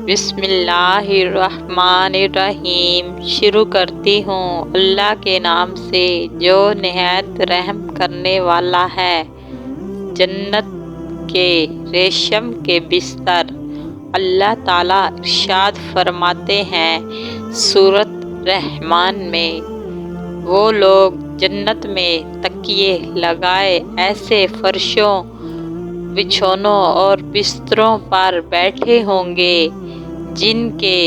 بسم اللہ الرحمن الرحیم۔ شروع کرتی ہوں اللہ کے نام سے جو نہایت رحم کرنے والا ہے۔ جنت کے ریشم کے بستر۔ اللہ تعالیٰ ارشاد فرماتے ہیں سورۃ رحمن میں، وہ لوگ جنت میں تکیے لگائے ایسے فرشوں، بچھونوں اور بستروں پر بیٹھے ہوں گے جن کے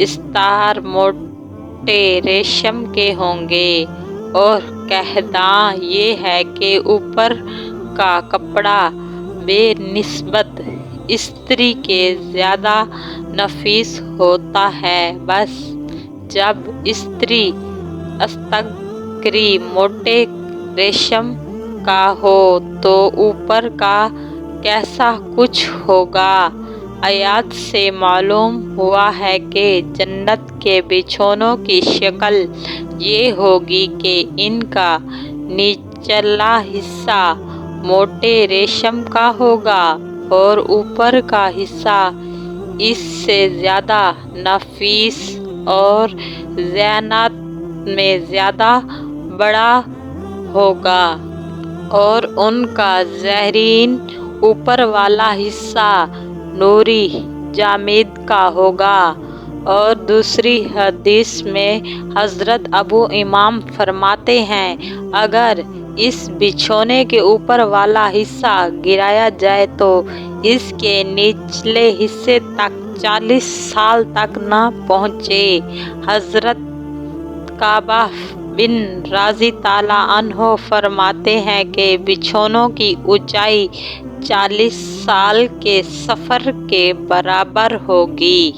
استار موٹے ریشم کے ہوں گے، اور کہداں یہ ہے کہ اوپر کا کپڑا بے نسبت استری کے زیادہ نفیس ہوتا ہے۔ بس جب استری استکری موٹے ریشم کا ہو تو اوپر کا کیسا کچھ ہوگا۔ آیات سے معلوم ہوا ہے کہ جنت کے بچھونوں کی شکل یہ ہوگی کہ ان کا نچلا حصہ موٹے ریشم کا ہوگا اور اوپر کا حصہ اس سے زیادہ نفیس اور زینت میں زیادہ بڑا ہوگا، اور ان کا زیرین اوپر والا حصہ نوری جامد کا ہوگا۔ اور دوسری حدیث میں حضرت ابو امام فرماتے ہیں، اگر اس بچھونے کے اوپر والا حصہ گرایا جائے تو اس کے نچلے حصے تک 40 سال تک نہ پہنچے۔ حضرت کعبہ بن رازی تعالیٰ عنہ فرماتے ہیں کہ بچھونوں کی اونچائی 40 سال کے سفر کے برابر ہوگی۔